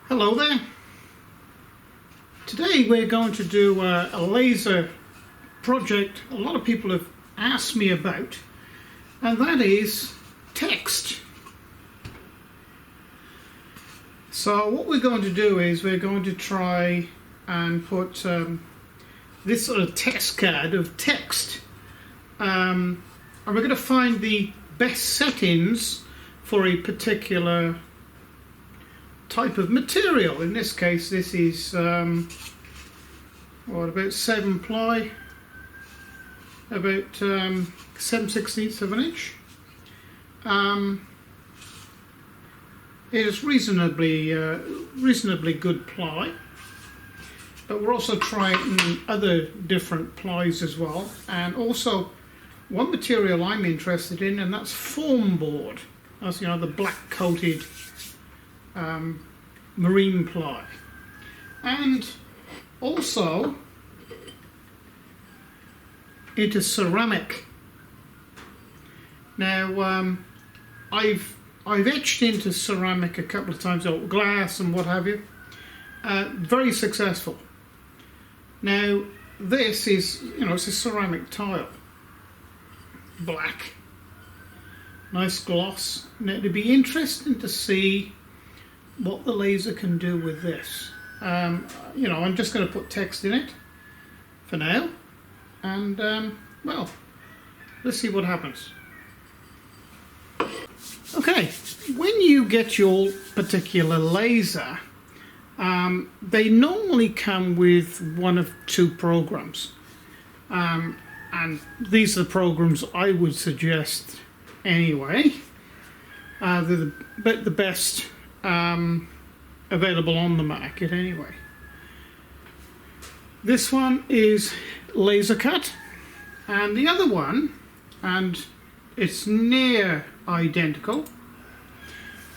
Hello there. Today we're going to do a laser project a lot of people have asked me about, and that is text. So what we're going to do is we're going to try and put this sort of test card of text, and we're going to find the best settings for a particular type of material. In this case, this is what, about 7 ply, about 7/16 of an inch. It is reasonably good ply, but we're also trying other different plies as well, and also one material I'm interested in, and that's foam board. That's, you know, the black coated marine ply, and also it is ceramic. Now I've etched into ceramic a couple of times, or glass and what have you. Very successful. Now this is, you know, it's a ceramic tile, black, nice gloss. Now it'd be interesting to see what the laser can do with this. You know, I'm just going to put text in it for now, and well, let's see what happens. Okay, when you get your particular laser, they normally come with one of two programs, and these are the programs I would suggest anyway. They're the best available on the market anyway. This one is Laser Cut, and the other one, and it's near identical,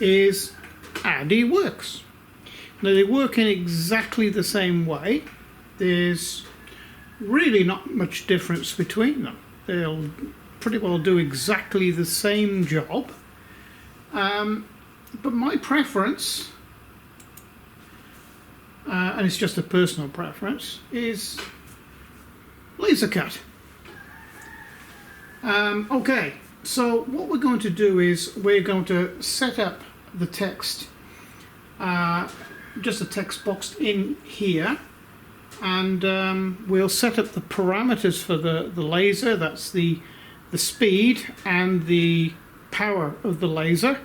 is ArtCAM. Now they work in exactly the same way. There's really not much difference between them. They'll pretty well do exactly the same job. But my preference, and it's just a personal preference, is Laser Cut. Okay, so what we're going to do is we're going to set up the text, just a text box in here, and we'll set up the parameters for the laser. That's the speed and the power of the laser,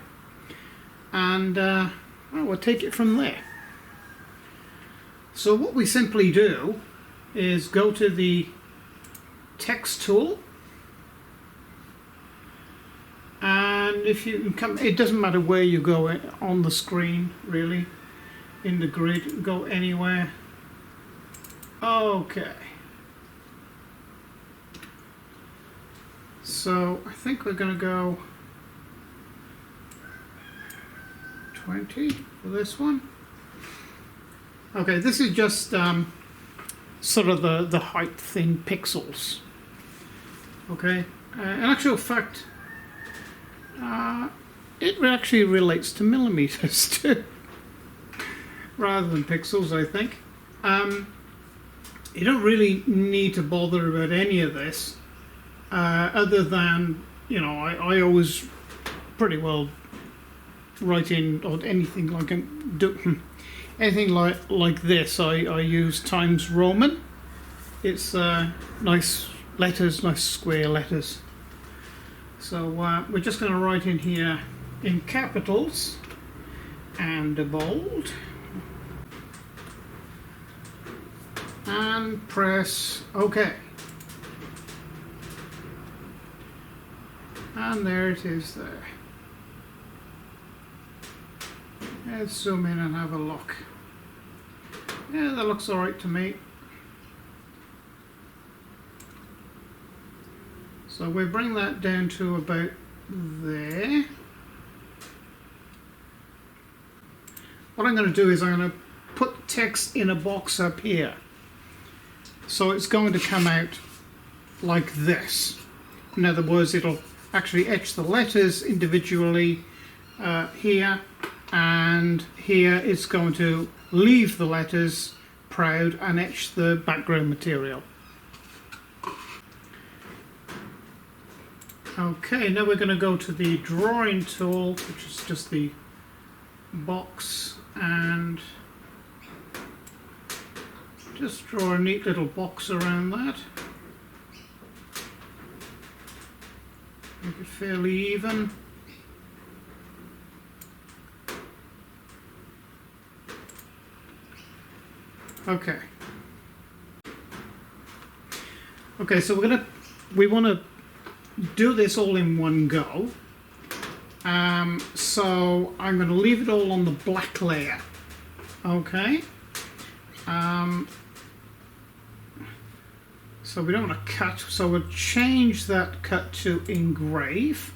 and well, we'll take it from there. So what we simply do is go to the text tool, and if you come, it doesn't matter where you go on the screen, really, in the grid, go anywhere. Okay, so I think we're going to go 20 for this one. Okay, this is just sort of the height in pixels. Okay, in actual fact, it actually relates to millimeters too, rather than pixels, I think. You don't really need to bother about any of this, other than, you know, I always pretty well write in, or anything like anything like this, I use Times Roman. It's nice letters, nice square letters. So we're just going to write in here in capitals and a bold, and press OK. And there it is there. Let's zoom in and have a look. Yeah, that looks alright to me. So we bring that down to about there. What I'm going to do is I'm going to put text in a box up here. So it's going to come out like this. In other words, it'll actually etch the letters individually here, and here it's going to leave the letters proud and etch the background material. Okay, now we're going to go to the drawing tool, which is just the box, and just draw a neat little box around that. Make it fairly even. Okay. Okay, so we want to do this all in one go. So I'm going to leave it all on the black layer. Okay. So we don't want to cut, so we'll change that cut to engrave.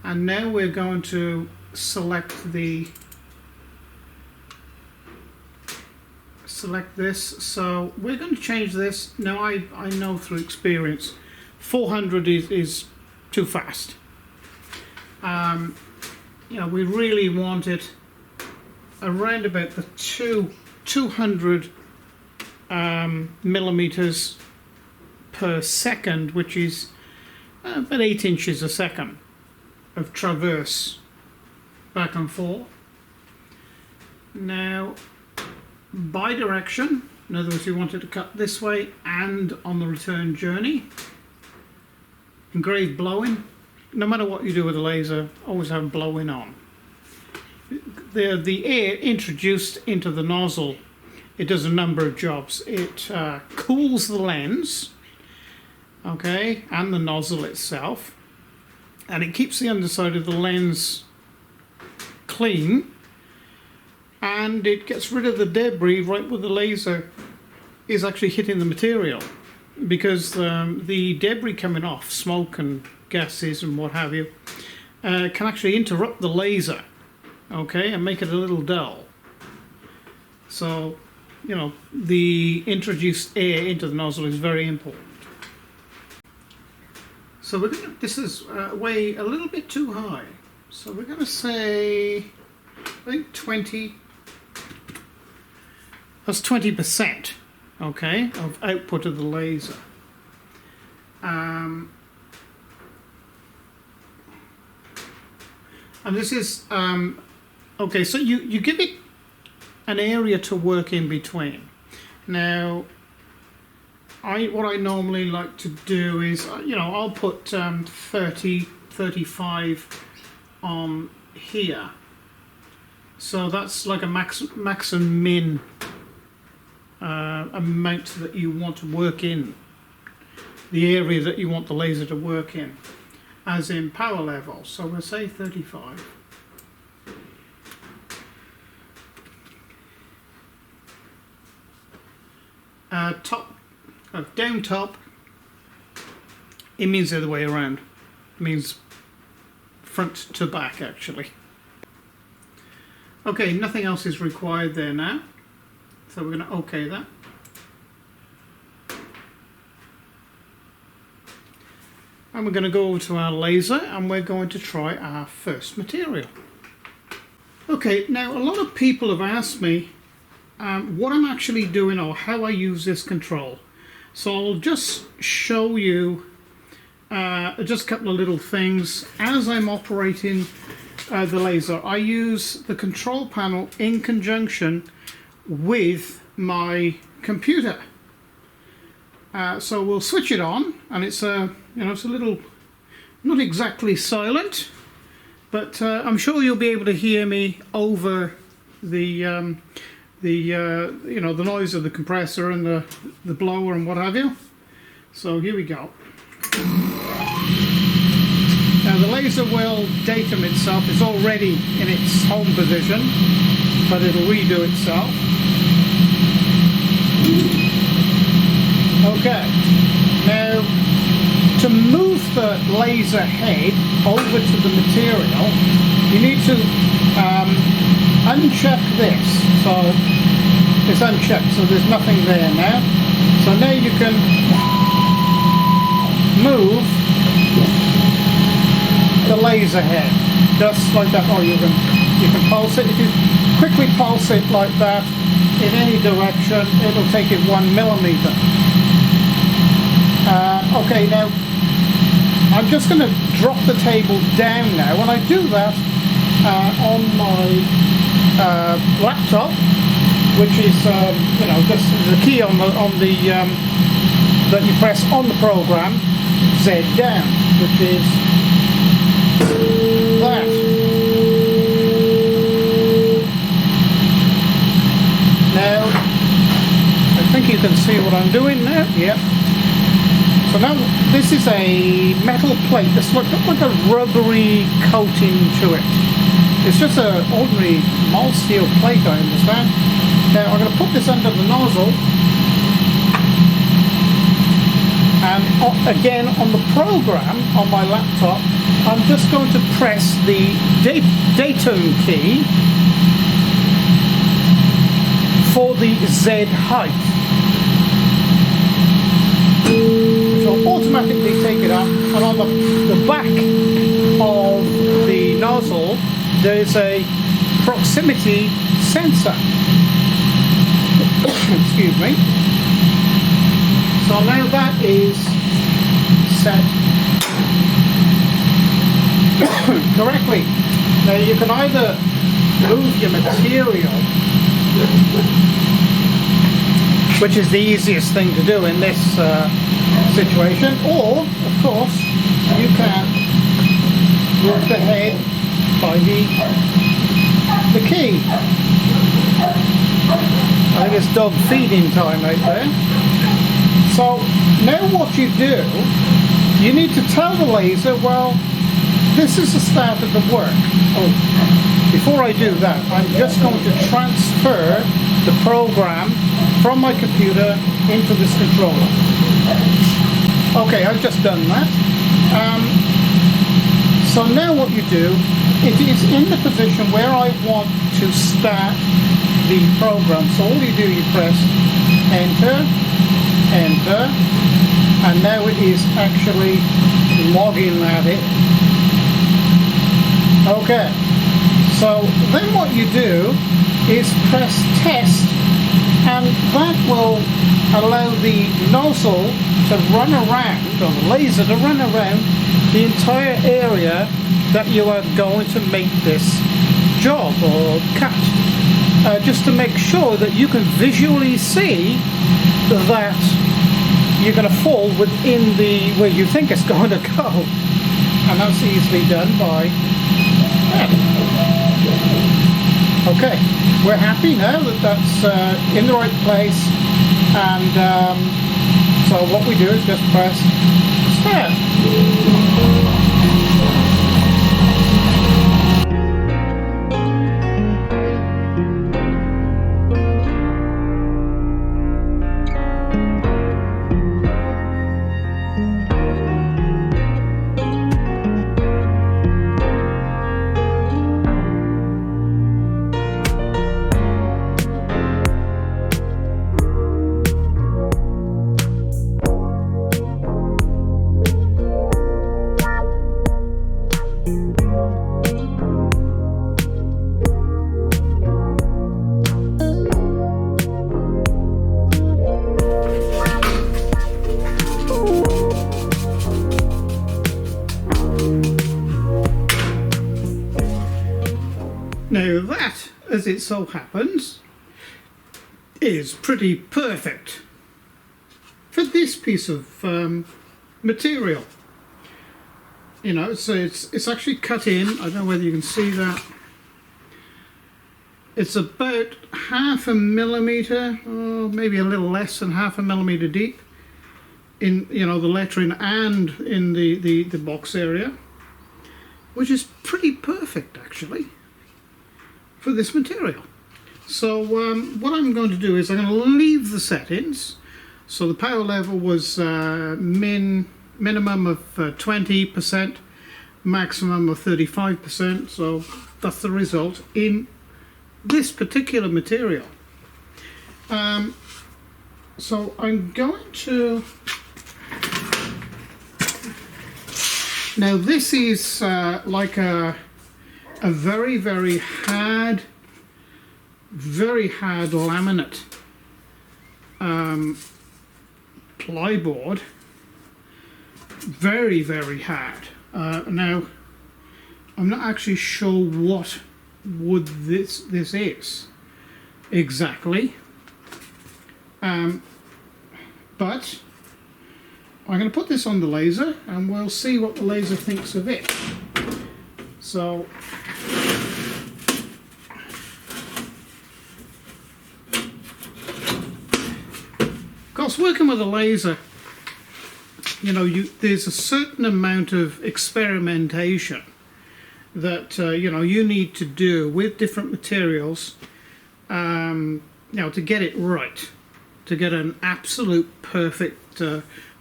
And now we're going to select this. So we're going to change this. Now I know through experience 400 is too fast. You know, we really want it around about the 200 millimeters per second, which is about 8 inches a second of traverse back and forth. Now, bi-direction, in other words, we want it to cut this way and on the return journey. Engrave blowing. No matter what you do with a laser, always have blowing on. The air introduced into the nozzle, it does a number of jobs. It cools the lens, okay, and the nozzle itself, and it keeps the underside of the lens clean, and it gets rid of the debris right where the laser is actually hitting the material, because the debris coming off, smoke and gases and what have you, can actually interrupt the laser, okay, and make it a little dull. So, you know, the introduced air into the nozzle is very important. So we're going to, this is way a little bit too high. So we're going to say, I think 20. That's 20%, okay, of output of the laser. And this is, okay, so you give it an area to work in between. Now, what I normally like to do is, you know, I'll put 30, 35 on here. So that's like a max and min amount that you want to work in, the area that you want the laser to work in, as in power level. So we'll say 35. Down top, it means the other way around. It means front to back, actually. Okay, nothing else is required there now. So we're going to OK that. And we're going to go over to our laser and we're going to try our first material. Okay, now a lot of people have asked me what I'm actually doing or how I use this control. So I'll just show you just a couple of little things. As I'm operating the laser, I use the control panel in conjunction with my computer. So we'll switch it on, and it's a, you know, it's a little, not exactly silent, but I'm sure you'll be able to hear me over the you know, the noise of the compressor and the blower and what have you. So here we go. Now the laser will datum itself. It's already in its home position, but it'll redo itself. Okay. Now, to move the laser head over to the material, you need to uncheck this. So it's unchecked, so there's nothing there now. So now you can move the laser head just like that. Oh, you can You can pulse it. If you quickly pulse it like that in any direction, it'll take it 1 millimeter. Okay, now I'm just going to drop the table down now. When I do that on my laptop, which is this is the key on the that you press on the program, Z down, which is that. Now I think you can see what I'm doing now. Yep. So now this is a metal plate. It's got like a rubbery coating to it. It's just an ordinary mild steel plate, I understand. Now I'm going to put this under the nozzle, and again on the program on my laptop, I'm just going to press the datum key for the Z height, which will automatically take it up. And on the back of the nozzle, there is a proximity sensor. Excuse me. So now that is set correctly. Now you can either move your material, which is the easiest thing to do in this situation, or of course you can move the head by the key. I think it's dog feeding time out there. So now what you do, you need to tell the laser, well, this is the start of the work. Oh, before I do that, I'm just going to transfer the program from my computer into this controller. Okay, I've just done that. So now what you do, it is in the position where I want to start the program. So all you do, you press enter, enter, and now it is actually logging at it. Okay, so then what you do is press test, and that will allow the nozzle to run around, or the laser to run around the entire area that you are going to make this job or cut, just to make sure that you can visually see that you're going to fall within the where you think it's going to go, and that's easily done by that. Okay, we're happy now that that's in the right place, and so what we do is just press start. Now that, as it so happens, is pretty perfect for this piece of material. You know, so it's actually cut in. I don't know whether you can see that. It's about 1/2 millimeter, or maybe a little less than 1/2 millimeter deep in, you know, the lettering and in the box area, which is pretty perfect actually for this material. So what I'm going to do is I'm going to leave the settings. So the power level was minimum of 20%, maximum of 35%. So that's the result in this particular material. So I'm going to, now this is like a a very hard laminate plyboard, very hard. Now I'm not actually sure what wood this is exactly, but I'm going to put this on the laser and we'll see what the laser thinks of it. So of course, working with a laser, you know, there's a certain amount of experimentation that you know, you need to do with different materials, you know, to get it right, to get an absolute perfect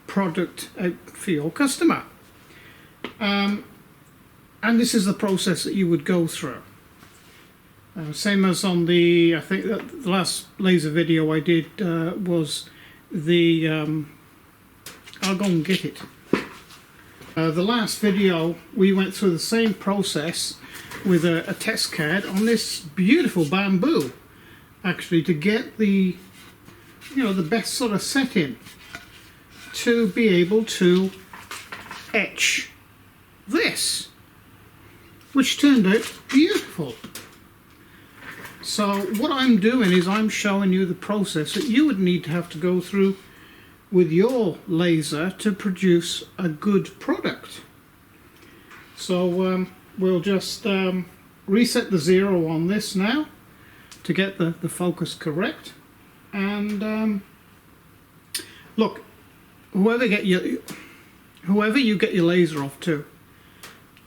product out for your customer. And this is the process that you would go through. Same as on the, I think that the last laser video I did was the, I'll go and get it. The last video we went through the same process with a test card on this beautiful bamboo, actually, to get the, you know, the best sort of setting to be able to etch this, which turned out beautiful. So what I'm doing is I'm showing you the process that you would need to have to go through with your laser to produce a good product. So we'll just reset the 0 on this now to get the focus correct. And look, whoever you get your laser off to,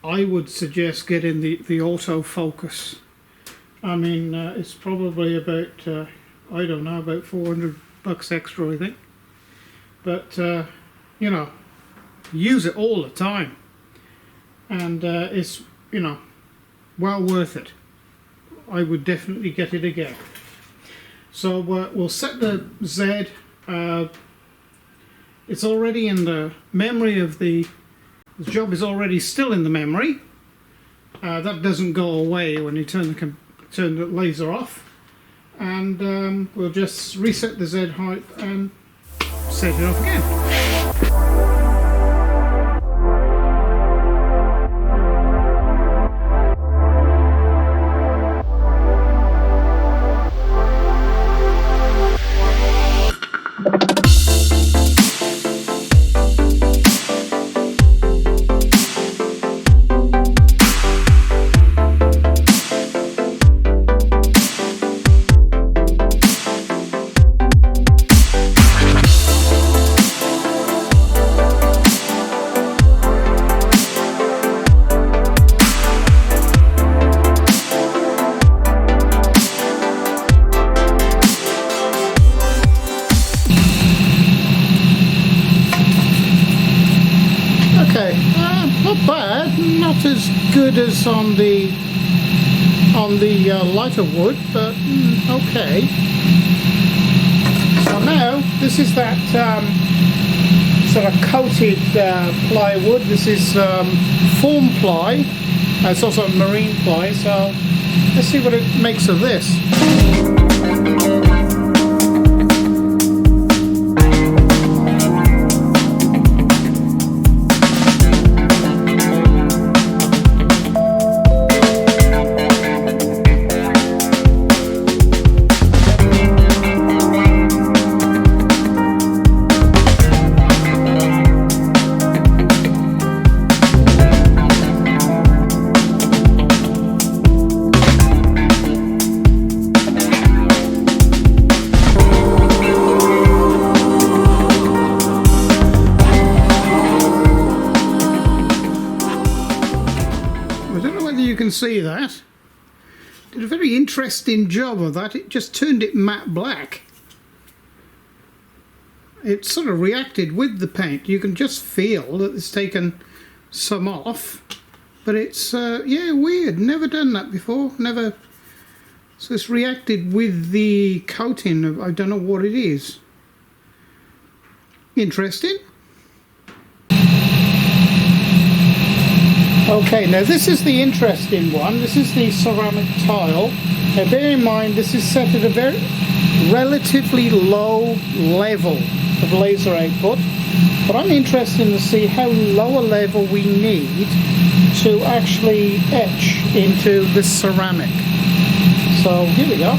I would suggest getting the autofocus. I mean, it's probably about, I don't know, about $400 extra, I think. But, you know, use it all the time. And it's, you know, well worth it. I would definitely get it again. So we'll set the Z. It's already in the memory of the job is already still in the memory. That doesn't go away when you turn the laser off. And we'll just reset the Z height and set it off again. Not bad, not as good as on the lighter wood, but okay. So now this is that sort of coated plywood. This is foam ply. It's also marine ply. So let's see what it makes of this. See that? Did a very interesting job of that. It just turned it matte black. It sort of reacted with the paint. You can just feel that it's taken some off, but it's yeah, weird. Never done that before. Never. So it's reacted with the coating of, I don't know what it is. Interesting. Okay, now this is the interesting one. This is the ceramic tile. Now bear in mind this is set at a very relatively low level of laser output, but I'm interested to see how low a level we need to actually etch into this ceramic. So here we go.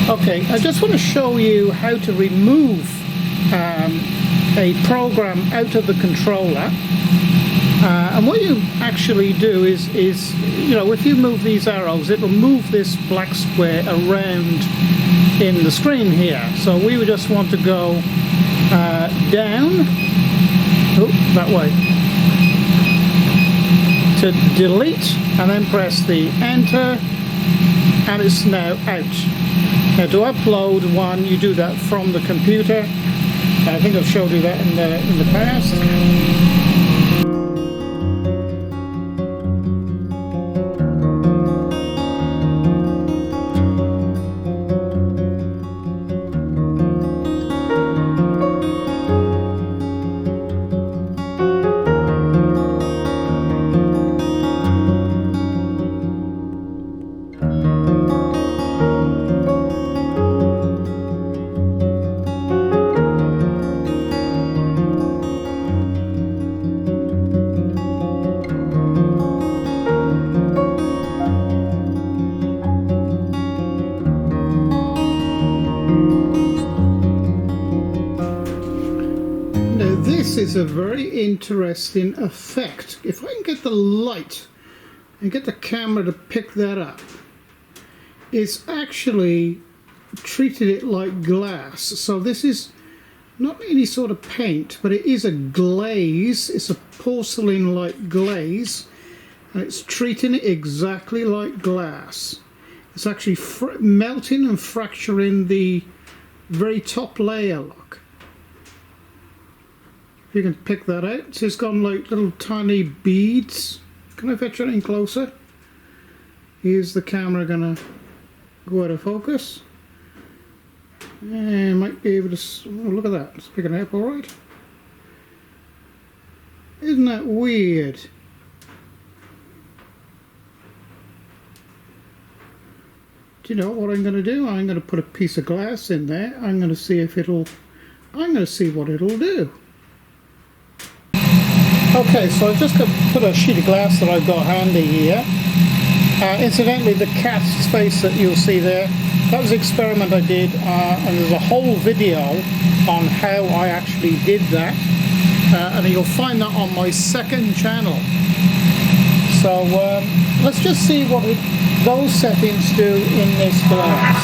Okay, I just want to show you how to remove a program out of the controller. And what you actually do is, you know, if you move these arrows, it'll move this black square around in the screen here. So we would just want to go down, that way, to delete, and then press the enter, and it's now out. Now to upload one, you do that from the computer. I think I've showed you that in the past. This is a very interesting effect. If I can get the light and get the camera to pick that up, it's actually treated it like glass. So this is not any sort of paint, but it is a glaze. It's a porcelain-like glaze, and it's treating it exactly like glass. It's actually melting and fracturing the very top layer, look. You can pick that out. So it's gone like little tiny beads. Can I fetch it in closer? Here's the camera gonna go out of focus. And might be able to. Oh, look at that. It's picking it up all right. Isn't that weird? Do you know what I'm going to do? I'm going to put a piece of glass in there. I'm going to see if it'll. I'm going to see what it'll do. Okay, so I've just got to put a sheet of glass that I've got handy here. Incidentally, the cat's face that you'll see there, that was an experiment I did, and there's a whole video on how I actually did that, and you'll find that on my second channel. So let's just see what those settings do in this glass.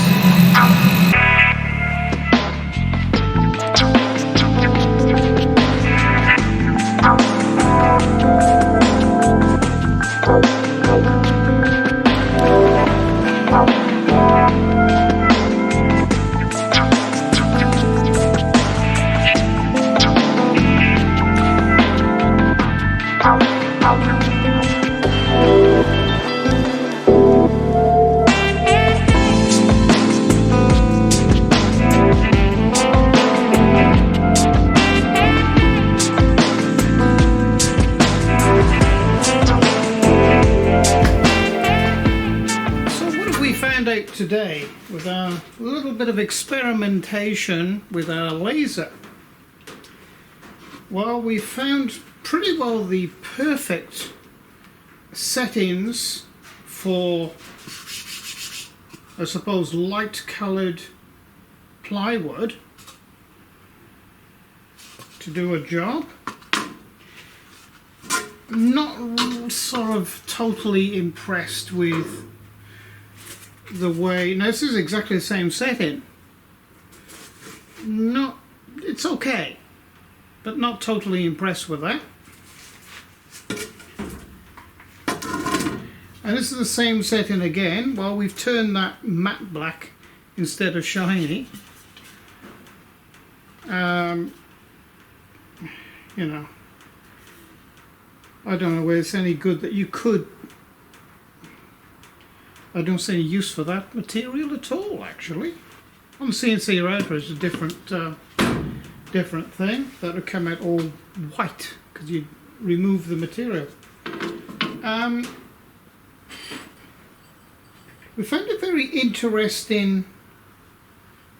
Today with a little bit of experimentation with our laser. Well, we found pretty well the perfect settings for, I suppose, light colored plywood to do a job. Not sort of totally impressed with the way. Now this is exactly the same setting. It's okay, but not totally impressed with that. And this is the same setting again. Well, we've turned that matte black instead of shiny. You know, I don't know whether it's any good that you could. I don't see any use for that material at all, actually. On the CNC router is a different thing that would come out all white because you remove the material. We found a very interesting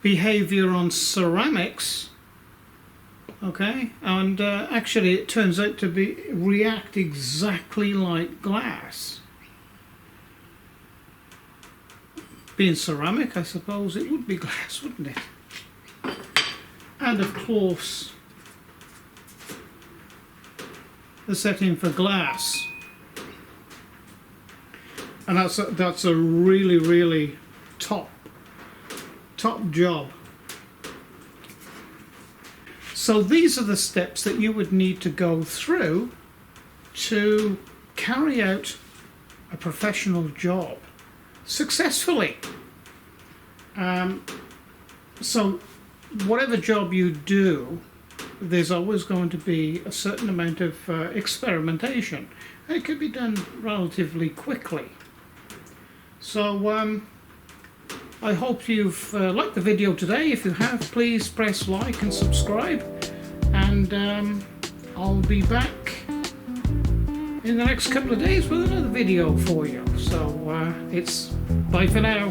behavior on ceramics. Okay, and actually it turns out to react exactly like glass. Being ceramic, I suppose it would be glass, wouldn't it? And of course, the setting for glass. And that's a really, really top job. So these are the steps that you would need to go through to carry out a professional job successfully. So whatever job you do, there's always going to be a certain amount of experimentation. It could be done relatively quickly. So I hope you've liked the video today. If you have, please press like and subscribe, and I'll be back in the next couple of days with another video for you. So it's bye for now.